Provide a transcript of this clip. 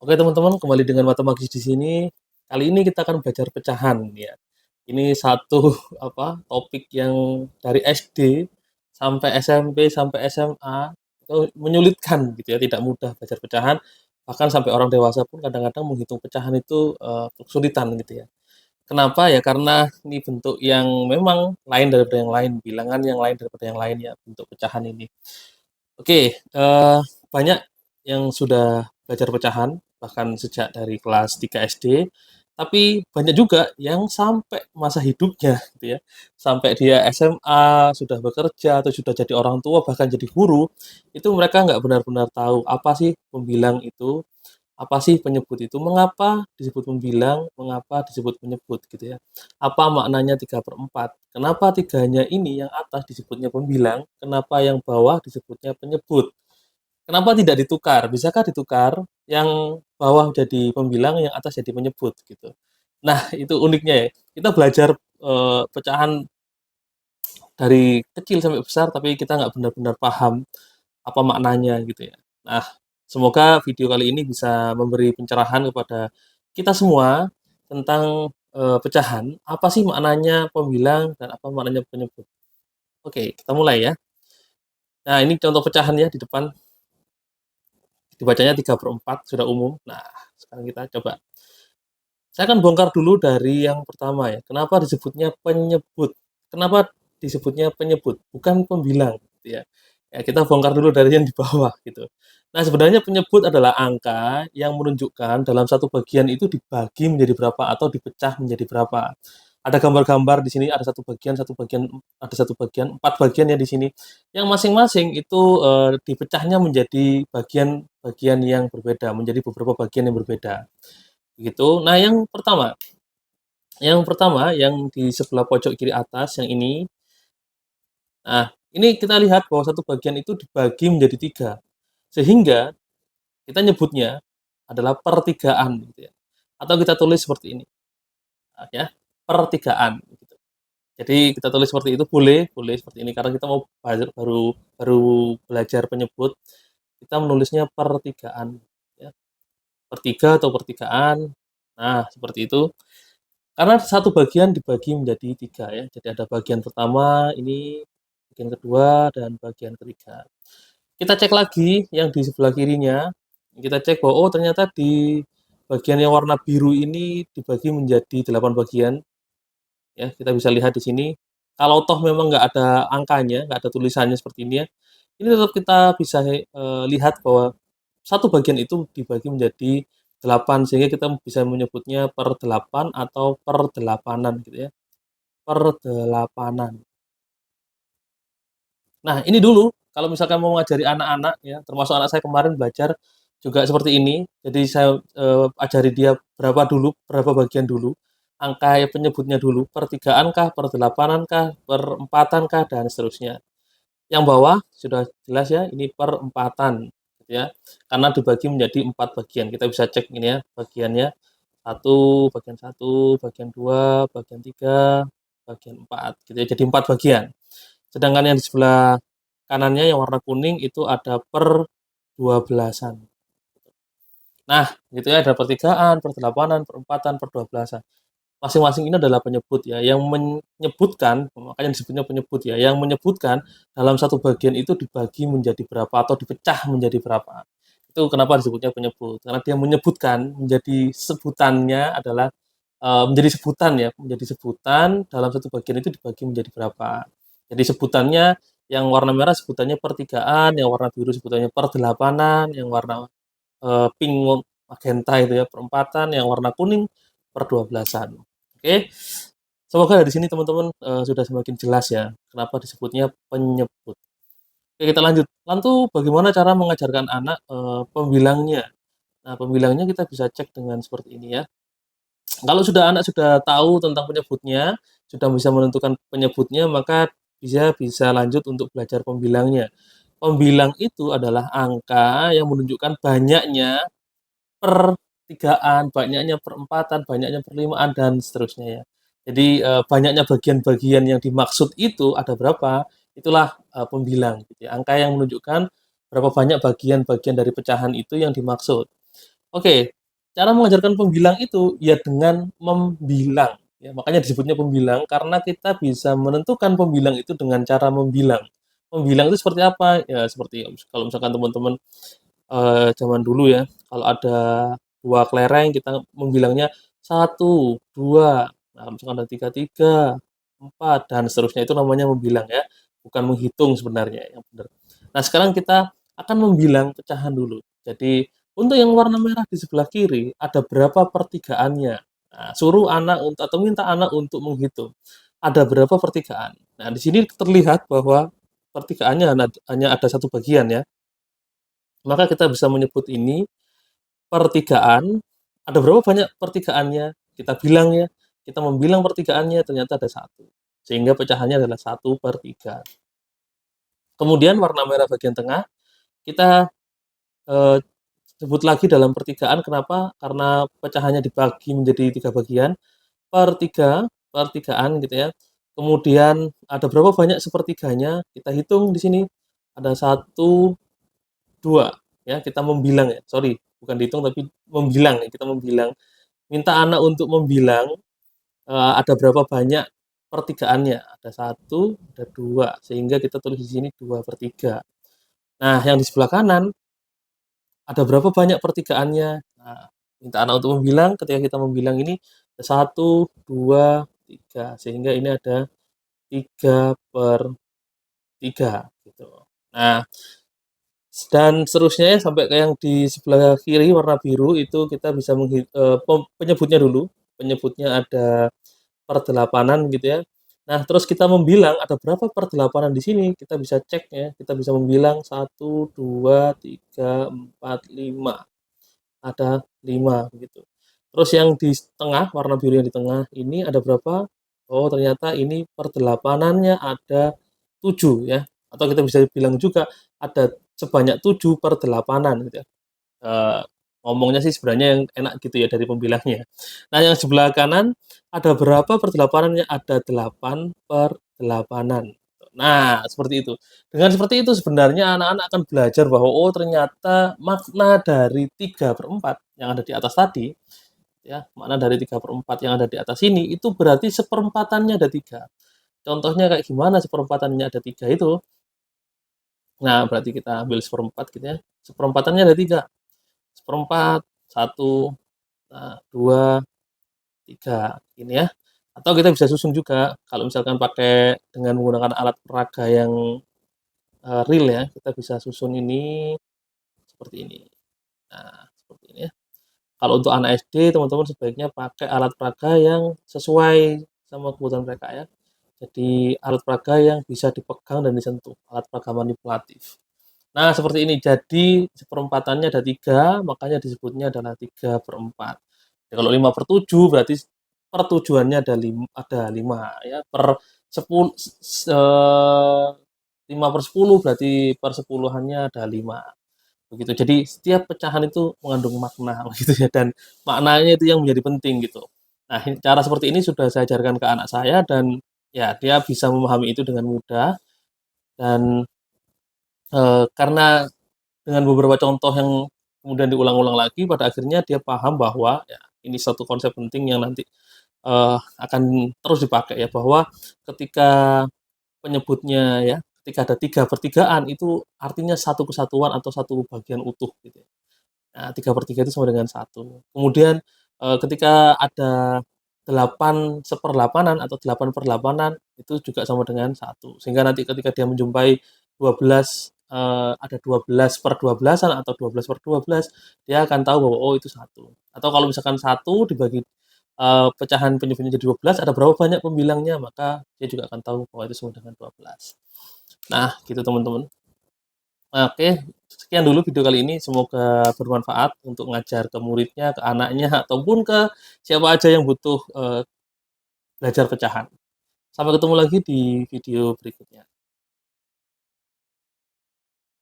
Oke teman-teman, kembali dengan Matematis di sini. Kali ini kita akan belajar pecahan ya. Ini satu topik yang dari SD sampai SMP sampai SMA itu menyulitkan gitu ya, tidak mudah belajar pecahan. Bahkan sampai orang dewasa pun kadang-kadang menghitung pecahan itu kesulitan gitu ya. Kenapa ya? Karena ini bentuk yang memang lain daripada yang lain, bilangan yang lain daripada yang lain ya, bentuk pecahan ini. Oke, banyak yang sudah belajar pecahan, bahkan sejak dari kelas 3 SD, tapi banyak juga yang sampai masa hidupnya gitu ya, sampai dia SMA, sudah bekerja, atau sudah jadi orang tua, bahkan jadi guru, itu mereka nggak benar-benar tahu apa sih pembilang itu, apa sih penyebut itu, mengapa disebut pembilang, mengapa disebut penyebut gitu ya. Apa maknanya 3/4? Kenapa tiganya ini yang atas disebutnya pembilang, kenapa yang bawah disebutnya penyebut? Kenapa tidak ditukar? Bisakah ditukar yang bawah jadi pembilang, yang atas jadi penyebut gitu. Nah, itu uniknya ya. Kita belajar pecahan dari kecil sampai besar, tapi kita nggak benar-benar paham apa maknanya gitu ya. Nah, semoga video kali ini bisa memberi pencerahan kepada kita semua tentang pecahan, apa sih maknanya pembilang dan apa maknanya penyebut. Oke, kita mulai ya. Nah, ini contoh pecahannya di depan, dibacanya 3/4 sudah umum. Nah, sekarang kita coba. Saya akan bongkar dulu dari yang pertama ya. Kenapa disebutnya penyebut? Kenapa disebutnya penyebut? Bukan pembilang, gitu ya. Ya, kita bongkar dulu dari yang di bawah gitu. Nah, sebenarnya penyebut adalah angka yang menunjukkan dalam satu bagian itu dibagi menjadi berapa atau dipecah menjadi berapa. Ada gambar-gambar di sini, ada satu bagian, ada satu bagian, 4 bagian ya di sini. Yang masing-masing itu dipecahnya menjadi bagian-bagian yang berbeda, menjadi beberapa bagian yang berbeda. Gitu. Nah, yang pertama yang di sebelah pojok kiri atas yang ini. Nah, ini kita lihat bahwa satu bagian itu dibagi menjadi 3. Sehingga kita nyebutnya adalah pertigaan gitu ya. Atau kita tulis seperti ini. Nah, ya, pertigaan gitu. Jadi kita tulis seperti itu boleh, boleh seperti ini karena kita mau baru baru belajar penyebut, kita menulisnya pertigaan ya. Pertiga atau pertigaan. Nah, seperti itu. Karena satu bagian dibagi menjadi 3 ya. Jadi ada bagian pertama ini, bagian kedua, dan bagian ketiga. Kita cek lagi yang di sebelah kirinya. Kita cek bahwa, oh ternyata di bagian yang warna biru ini dibagi menjadi 8 bagian. Ya, kita bisa lihat di sini. Kalau toh memang nggak ada angkanya, nggak ada tulisannya seperti ini ya, ini tetap kita bisa lihat bahwa satu bagian itu dibagi menjadi 8 sehingga kita bisa menyebutnya per 8 atau per delapanan gitu ya. Perdelapanan. Nah, ini dulu kalau misalkan mau mengajari anak-anak ya, termasuk anak saya kemarin belajar juga seperti ini. Jadi saya ajari dia berapa bagian dulu, angka penyebutnya dulu, pertigaan kah, perdelapanan kah, perempatan kah, dan seterusnya. Yang bawah sudah jelas ya, ini perempatan gitu ya. Karena dibagi menjadi 4 bagian. Kita bisa cek ini ya, bagiannya bagian satu, bagian 2, bagian 3, bagian 4 gitu ya. Jadi 4 bagian. Sedangkan yang di sebelah kanannya yang warna kuning itu ada per 12-an. Nah, gitu ya ada pertigaan, perdelapanan, perempatan, per 12-an. Masing-masing ini adalah penyebut ya, yang menyebutkan, makanya disebutnya penyebut ya, yang menyebutkan dalam satu bagian itu dibagi menjadi berapa atau dipecah menjadi berapa. Itu kenapa disebutnya penyebut, karena dia menyebutkan, menjadi sebutannya adalah menjadi sebutan ya, menjadi sebutan dalam satu bagian itu dibagi menjadi berapa. Jadi sebutannya yang warna merah sebutannya pertigaan, yang warna biru sebutannya perdelapanan, yang warna pink magenta itu ya perempatan, yang warna kuning per 12-an. Oke. Semoga dari sini teman-teman sudah semakin jelas ya kenapa disebutnya penyebut. Oke, kita lanjut. Lalu bagaimana cara mengajarkan anak pembilangnya? Nah, pembilangnya kita bisa cek dengan seperti ini ya. Kalau anak sudah tahu tentang penyebutnya, sudah bisa menentukan penyebutnya, maka bisa bisa lanjut untuk belajar pembilangnya. Pembilang itu adalah angka yang menunjukkan banyaknya pertigaan, banyaknya perempatan, banyaknya perlimaan, dan seterusnya ya. Jadi banyaknya bagian-bagian yang dimaksud itu ada berapa, itulah pembilang gitu ya. Angka yang menunjukkan berapa banyak bagian-bagian dari pecahan itu yang dimaksud. Oke, cara mengajarkan pembilang itu ya dengan membilang, ya makanya disebutnya pembilang karena kita bisa menentukan pembilang itu dengan cara membilang. Membilang itu seperti apa? Ya seperti kalau misalkan teman-teman, zaman dulu ya, kalau ada 2 kelereng kita membilangnya satu 2 nah misalkan ada 3 3 4 dan seterusnya itu namanya membilang ya, bukan menghitung sebenarnya yang benar. Nah sekarang kita akan membilang pecahan dulu. Jadi untuk yang warna merah di sebelah kiri, ada berapa pertigaannya? Nah, suruh anak atau minta anak untuk menghitung, ada berapa pertigaan. Nah, di sini terlihat bahwa pertigaannya hanya ada satu bagian ya, maka kita bisa menyebut ini pertigaan, ada berapa banyak pertigaannya, kita bilang ya, kita membilang pertigaannya ternyata ada satu, sehingga pecahannya adalah 1/3. Kemudian warna merah bagian tengah, kita, eee, sebut lagi dalam pertigaan kenapa, karena pecahannya dibagi menjadi 3 bagian, per 3, pertigaan gitu ya. Kemudian ada berapa banyak sepertiganya, kita hitung di sini, ada satu 2 ya, kita membilang ya, sorry, bukan dihitung tapi membilang ya, kita membilang. Minta anak untuk membilang, ada berapa banyak pertigaannya, ada satu, ada 2 sehingga kita tulis di sini 2/3. Nah, yang di sebelah kanan, ada berapa banyak pertigaannya. Nah, minta anak untuk membilang, ketika kita membilang ini, ada 1, 2, 3 sehingga ini ada 3/3 gitu. Nah, dan seterusnya ya sampai ke yang di sebelah kiri warna biru itu kita bisa penyebutnya dulu, penyebutnya ada perdelapanan gitu ya. Nah, terus kita membilang ada berapa perdelapanan di sini, kita bisa cek ya, kita bisa membilang satu 2 3 4 5 ada 5 begitu. Terus yang di tengah, warna biru yang di tengah ini ada berapa? Oh, ternyata ini perdelapanannya ada 7 ya, atau kita bisa bilang juga ada sebanyak 7/8 gitu ya. Eee, ngomongnya sih sebenarnya yang enak gitu ya dari pembilangnya. Nah, yang sebelah kanan ada berapa perdelapanannya? Ada 8/8. Nah, seperti itu. Dengan seperti itu sebenarnya anak-anak akan belajar bahwa, oh ternyata makna dari 3/4 yang ada di atas tadi, ya, makna dari 3/4 yang ada di atas ini, itu berarti seperempatannya ada 3. Contohnya kayak gimana seperempatannya ada 3 itu? Nah, berarti kita ambil seperempat gitu ya, seperempatannya ada 3. Seperempat, satu, nah, 2, 3, ini ya. Atau kita bisa susun juga, kalau misalkan pakai dengan menggunakan alat peraga yang, real ya, kita bisa susun ini seperti ini. Nah, seperti ini ya. Kalau untuk anak SD, teman-teman sebaiknya pakai alat peraga yang sesuai sama kebutuhan mereka ya. Jadi alat peraga yang bisa dipegang dan disentuh, alat peraga manipulatif. Nah, seperti ini. Jadi seperempatannya ada 3, makanya disebutnya adalah 3/4. Ya, kalau 5/7 berarti pertujuannya ada 5 ya, per 10 5/10 berarti persepuluhannya ada 5, begitu. Jadi setiap pecahan itu mengandung makna begitu ya, dan maknanya itu yang menjadi penting gitu. Nah, cara seperti ini sudah saya ajarkan ke anak saya dan ya dia bisa memahami itu dengan mudah dan, karena dengan beberapa contoh yang kemudian diulang-ulang lagi, pada akhirnya dia paham bahwa ya ini satu konsep penting yang nanti, akan terus dipakai ya, bahwa ketika penyebutnya ya, ketika ada 3 pertigaan itu artinya satu kesatuan atau satu bagian utuh gitu ya. Nah, 3/3 itu sama dengan satu. Kemudian, ketika ada 8/8 atau 8/8 itu juga sama dengan satu. Sehingga nanti ketika dia menjumpai 12, ada 12/12-an atau 12/12, dia akan tahu bahwa, oh itu satu. Atau kalau misalkan satu dibagi, pecahan penyebutnya jadi 12, ada berapa banyak pembilangnya, maka dia juga akan tahu bahwa itu sama dengan 12. Nah, gitu teman-teman. Oke, sekian dulu video kali ini. Semoga bermanfaat untuk ngajar ke muridnya, ke anaknya, ataupun ke siapa aja yang butuh belajar pecahan. Sampai ketemu lagi di video berikutnya.